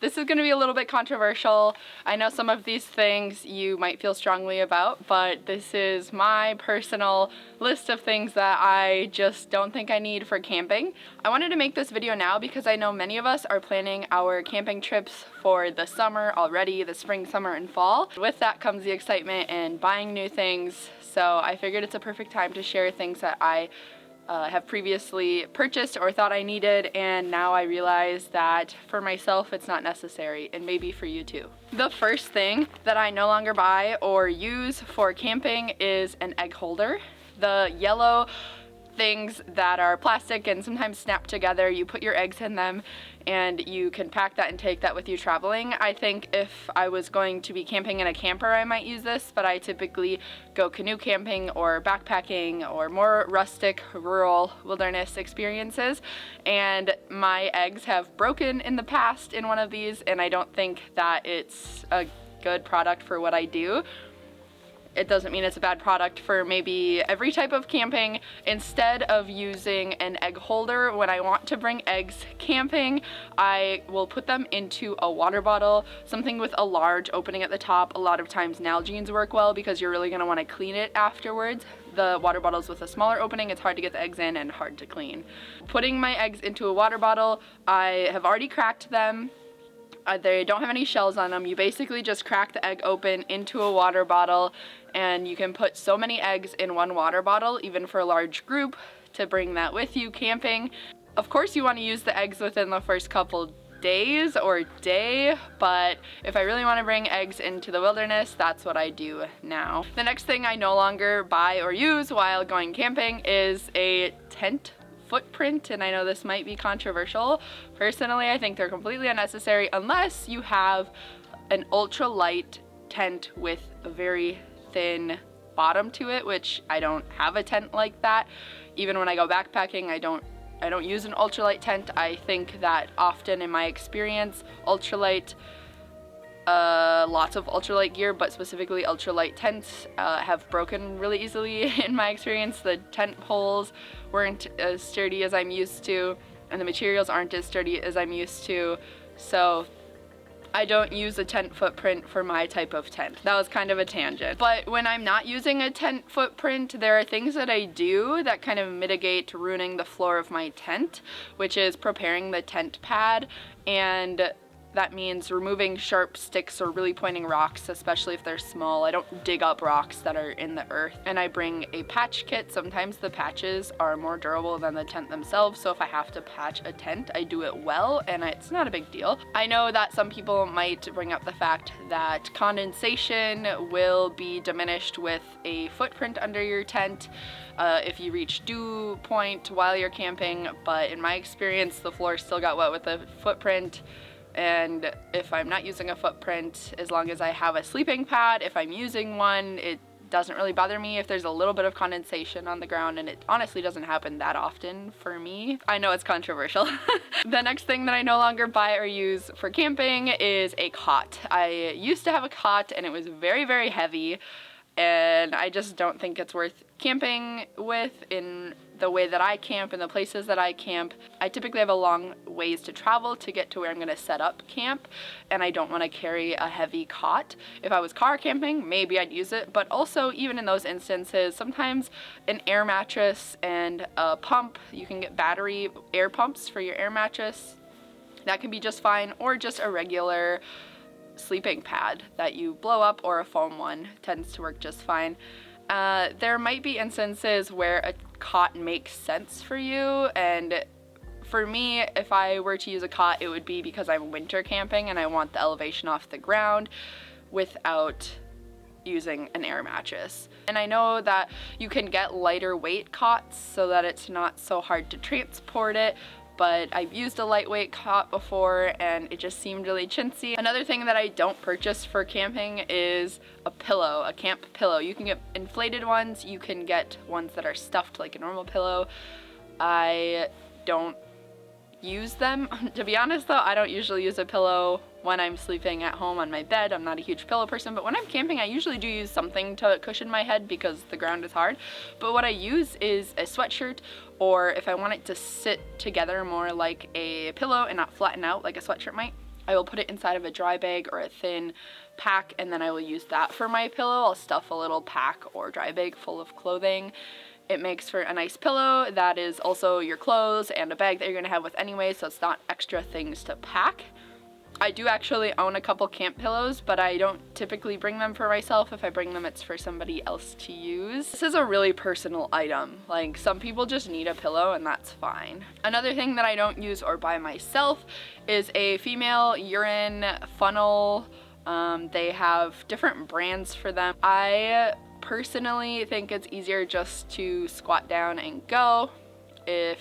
This is going to be a little bit controversial. I know some of these things you might feel strongly about, but this is my personal list of things that I just don't think I need for camping. I wanted to make this video now because I know many of us are planning our camping trips for the summer already, the spring, summer, and fall. With that comes the excitement and buying new things, so I figured it's a perfect time to share things that I have previously purchased or thought I needed, and now I realize that for myself it's not necessary, and maybe for you too. The first thing that I no longer buy or use for camping is an egg holder. The yellow things that are plastic and sometimes snap together, you put your eggs in them and you can pack that and take that with you traveling. I think if I was going to be camping in a camper I might use this, but I typically go canoe camping or backpacking or more rustic, rural wilderness experiences, and my eggs have broken in the past in one of these, and I don't think that it's a good product for what I do. It doesn't mean it's a bad product for maybe every type of camping. Instead of using an egg holder, when I want to bring eggs camping, I will put them into a water bottle, something with a large opening at the top. A lot of times Nalgene's work well because you're really gonna wanna clean it afterwards. The water bottles with a smaller opening, it's hard to get the eggs in and hard to clean. Putting my eggs into a water bottle, I have already cracked them. They don't have any shells on them. You basically just crack the egg open into a water bottle, and you can put so many eggs in one water bottle, even for a large group, to bring that with you camping. Of course you want to use the eggs within the first couple days or day, but if I really want to bring eggs into the wilderness, that's what I do now. The next thing I no longer buy or use while going camping is a tent footprint, and I know this might be controversial. Personally, I think they're completely unnecessary unless you have an ultralight tent with a very thin bottom to it, which I don't have a tent like that. Even when I go backpacking, I don't use an ultralight tent. I think that often in my experience, lots of ultralight gear, but specifically ultralight tents have broken really easily in my experience. The tent poles weren't as sturdy as I'm used to, and the materials aren't as sturdy as I'm used to, so I don't use a tent footprint for my type of tent. That was kind of a tangent. But when I'm not using a tent footprint, there are things that I do that kind of mitigate ruining the floor of my tent, which is preparing the tent pad, and that means removing sharp sticks or really pointing rocks, especially if they're small. I don't dig up rocks that are in the earth. And I bring a patch kit. Sometimes the patches are more durable than the tent themselves, so if I have to patch a tent, I do it well, and it's not a big deal. I know that some people might bring up the fact that condensation will be diminished with a footprint under your tent if you reach dew point while you're camping, but in my experience, the floor still got wet with a footprint. And if I'm not using a footprint, as long as I have a sleeping pad, if I'm using one, it doesn't really bother me if there's a little bit of condensation on the ground, and it honestly doesn't happen that often for me. I know it's controversial. The next thing that I no longer buy or use for camping is a cot. I used to have a cot and it was very, very heavy, and I just don't think it's worth camping with in the way that I camp and the places that I camp. I typically have a long ways to travel to get to where I'm going to set up camp, and I don't want to carry a heavy cot. If I was car camping, maybe I'd use it, but also even in those instances, sometimes an air mattress and a pump, you can get battery air pumps for your air mattress. That can be just fine, or just a regular sleeping pad that you blow up, or a foam one tends to work just fine. There might be instances where a cot makes sense for you, and for me, if I were to use a cot, it would be because I'm winter camping and I want the elevation off the ground without using an air mattress. And I know that you can get lighter weight cots so that it's not so hard to transport it, but I've used a lightweight cot before and it just seemed really chintzy. Another thing that I don't purchase for camping is a pillow, a camp pillow. You can get inflated ones, you can get ones that are stuffed like a normal pillow. I don't use them. To be honest though, I don't usually use a pillow when I'm sleeping at home on my bed. I'm not a huge pillow person, but when I'm camping, I usually do use something to cushion my head because the ground is hard. But what I use is a sweatshirt, or if I want it to sit together more like a pillow and not flatten out like a sweatshirt might, I will put it inside of a dry bag or a thin pack, and then I will use that for my pillow. I'll stuff a little pack or dry bag full of clothing. It makes for a nice pillow that is also your clothes and a bag that you're going to have with anyway, so it's not extra things to pack. I do actually own a couple camp pillows, but I don't typically bring them for myself. If I bring them, it's for somebody else to use. This is a really personal item. Like, some people just need a pillow and that's fine. Another thing that I don't use or buy myself is a female urine funnel. They have different brands for them. I personally think it's easier just to squat down and go. If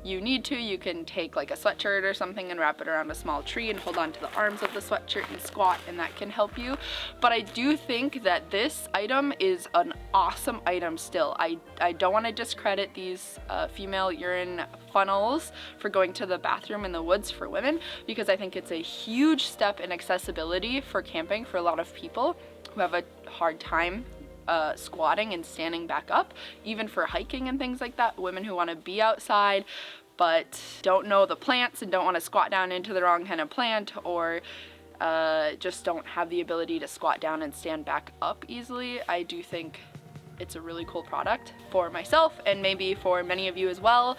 you need to, you can take like a sweatshirt or something and wrap it around a small tree and hold on to the arms of the sweatshirt and squat, and that can help you. But I do think that this item is an awesome item still. I don't want to discredit these female urine funnels for going to the bathroom in the woods for women, because I think it's a huge step in accessibility for camping for a lot of people who have a hard time squatting and standing back up, even for hiking and things like that. Women who want to be outside but don't know the plants and don't want to squat down into the wrong kind of plant, or just don't have the ability to squat down and stand back up easily. I do think it's a really cool product for myself and maybe for many of you as well.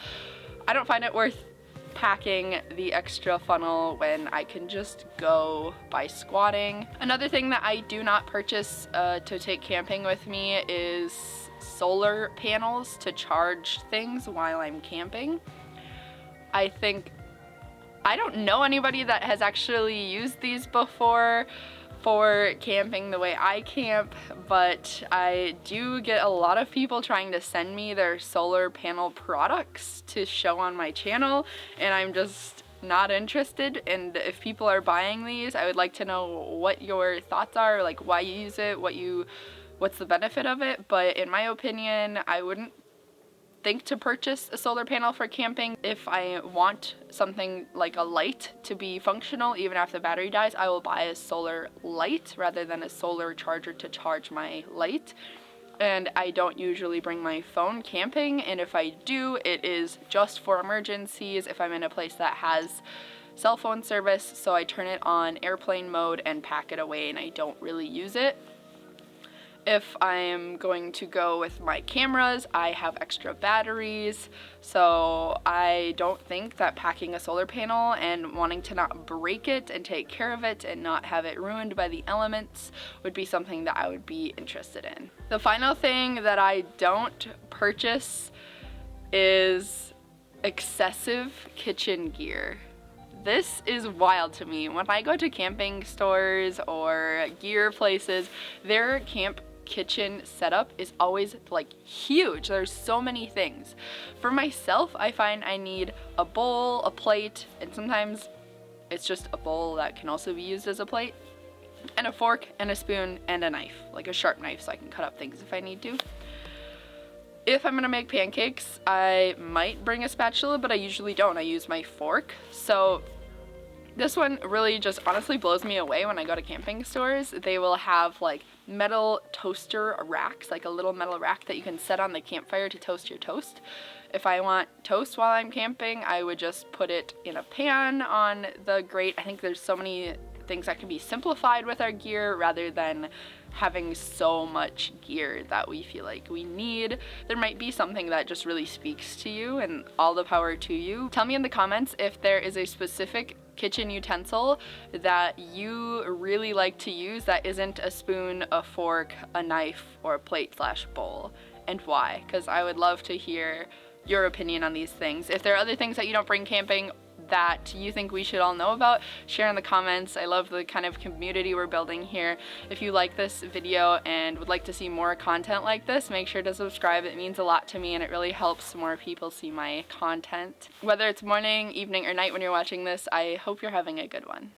I don't find it worth packing the extra funnel when I can just go by squatting. Another thing that I do not purchase to take camping with me is solar panels to charge things while I'm camping. I don't know anybody that has actually used these before for camping the way I camp, but I do get a lot of people trying to send me their solar panel products to show on my channel, and I'm just not interested. And if people are buying these, I would like to know what your thoughts are, like why you use it, what's the benefit of it. But in my opinion, I wouldn't think to purchase a solar panel for camping. If I want something like a light to be functional even after the battery dies, I will buy a solar light rather than a solar charger to charge my light. And I don't usually bring my phone camping, and if I do, it is just for emergencies if I'm in a place that has cell phone service, so I turn it on airplane mode and pack it away, and I don't really use it. If I'm going to go with my cameras, I have extra batteries, so I don't think that packing a solar panel and wanting to not break it and take care of it and not have it ruined by the elements would be something that I would be interested in. The final thing that I don't purchase is excessive kitchen gear. This is wild to me. When I go to camping stores or gear places, their camp kitchen setup is always like huge. There's so many things. For myself, I find I need a bowl, a plate, and sometimes it's just a bowl that can also be used as a plate, and a fork and a spoon and a knife, like a sharp knife, so I can cut up things if I need to. If I'm gonna make pancakes, I might bring a spatula, but I usually don't. I use my fork. So this one really just honestly blows me away when I go to camping stores. They will have like metal toaster racks, like a little metal rack that you can set on the campfire to toast your toast. If I want toast while I'm camping, I would just put it in a pan on the grate. I think there's so many things that can be simplified with our gear rather than having so much gear that we feel like we need. There might be something that just really speaks to you, and all the power to you. Tell me in the comments if there is a specific kitchen utensil that you really like to use that isn't a spoon, a fork, a knife, or a plate/bowl, and why, because I would love to hear your opinion on these things. If there are other things that you don't bring camping that you think we should all know about, share in the comments. I love the kind of community we're building here. If you like this video and would like to see more content like this, make sure to subscribe. It means a lot to me and it really helps more people see my content. Whether it's morning, evening, or night when you're watching this, I hope you're having a good one.